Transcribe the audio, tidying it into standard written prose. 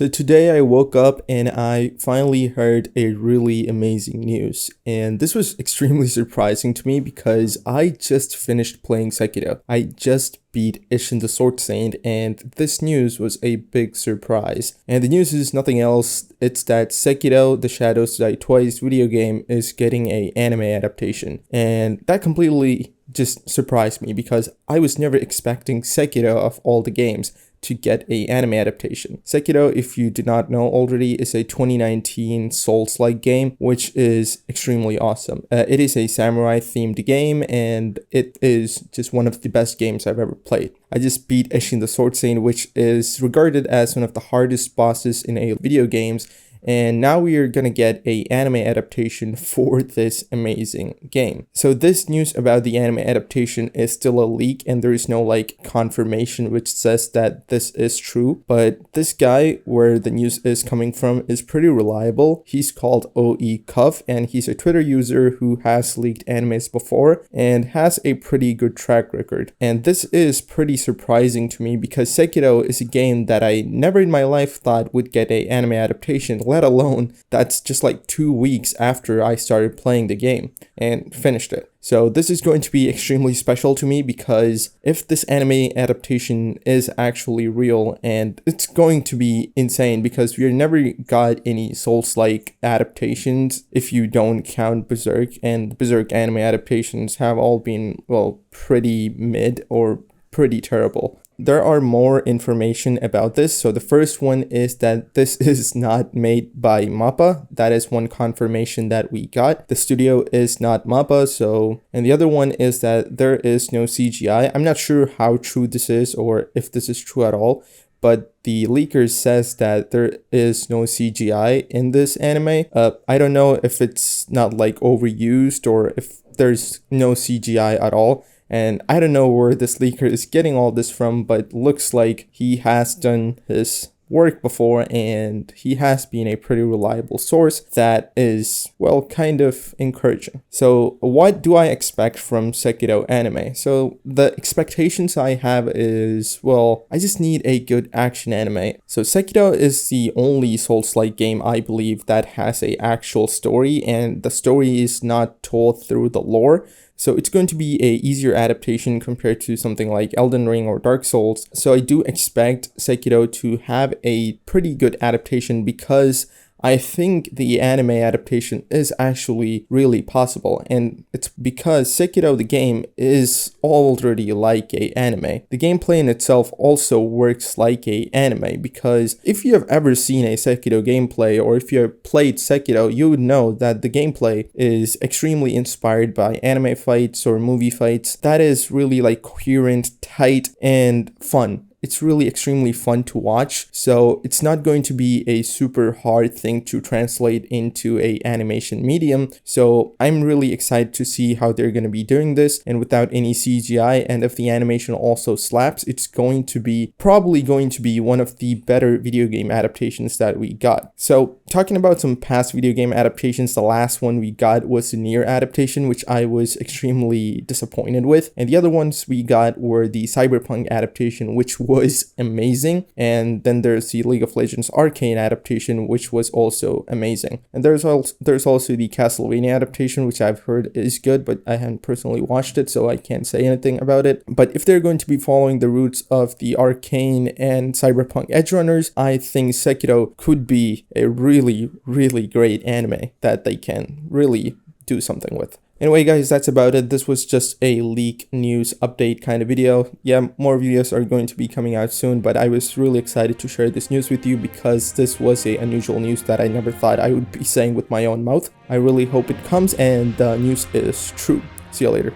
So today I woke up and I finally heard a really amazing news. And this was extremely surprising to me because I just finished playing Sekiro. I just beat Ishin the Sword Saint, and this news was a big surprise. And the news is nothing else, it's that Sekiro The Shadows Die Twice video game is getting an anime adaptation. And that completely just surprised me because I was never expecting Sekiro of all the games to get a anime adaptation. Sekiro, if you do not know already, is a 2019 Souls-like game, which is extremely awesome. It is a samurai themed game, and it is just one of the best games I've ever played. I just beat Ishin the Sword Saint, which is regarded as one of the hardest bosses in a video games, and now we are gonna get a anime adaptation for this amazing game. So this news about the anime adaptation is still a leak, and there is no confirmation which says that this is true, but this guy where the news is coming from is pretty reliable. He's called OE Cuff, and he's a Twitter user who has leaked animes before and has a pretty good track record. And this is pretty surprising to me because Sekiro is a game that I never in my life thought would get an anime adaptation, let alone that's just 2 weeks after I started playing the game and finished it. So this is going to be extremely special to me because if this anime adaptation is actually real, and it's going to be insane because we never got any Souls-like adaptations if you don't count Berserk, and Berserk anime adaptations have all been, well, pretty mid or pretty terrible. There are more information about this. So the first one is that this is not made by MAPPA. That is one confirmation that we got. The studio is not MAPPA. And the other one is that there is no CGI. I'm not sure how true this is or if this is true at all, but the leaker says that there is no CGI in this anime. I don't know if it's not overused or if there's no CGI at all. And I don't know where this leaker is getting all this from, but looks like he has done his work before and he has been a pretty reliable source that is, well, kind of encouraging. So what do I expect from Sekiro anime? So the expectations I have is, well, I just need a good action anime. So Sekiro is the only Souls-like game I believe that has a actual story, and the story is not told through the lore. So it's going to be a easier adaptation compared to something like Elden Ring or Dark Souls. So I do expect Sekiro to have a pretty good adaptation because I think the anime adaptation is actually really possible, and it's because Sekiro the game is already like a anime. The gameplay in itself also works like a anime because if you have ever seen a Sekiro gameplay or if you have played Sekiro, you would know that the gameplay is extremely inspired by anime fights or movie fights. That is really coherent, tight, and fun. It's really extremely fun to watch, so it's not going to be a super hard thing to translate into a animation medium. So I'm really excited to see how they're going to be doing this and without any CGI, and if the animation also slaps, it's probably going to be one of the better video game adaptations that we got. So talking about some past video game adaptations, the last one we got was the Nier adaptation, which I was extremely disappointed with, and the other ones we got were the Cyberpunk adaptation, which was amazing, and then there's the League of Legends Arcane adaptation, which was also amazing, and there's also the Castlevania adaptation, which I've heard is good, but I haven't personally watched it, so I can't say anything about it. But if they're going to be following the roots of the Arcane and Cyberpunk Edgerunners, I think Sekiro could be a really, really great anime that they can really do something with. Anyway guys, that's about it. This was just a leak news update kind of video. Yeah, more videos are going to be coming out soon, but I was really excited to share this news with you because this was a unusual news that I never thought I would be saying with my own mouth. I really hope it comes and the news is true. See you later.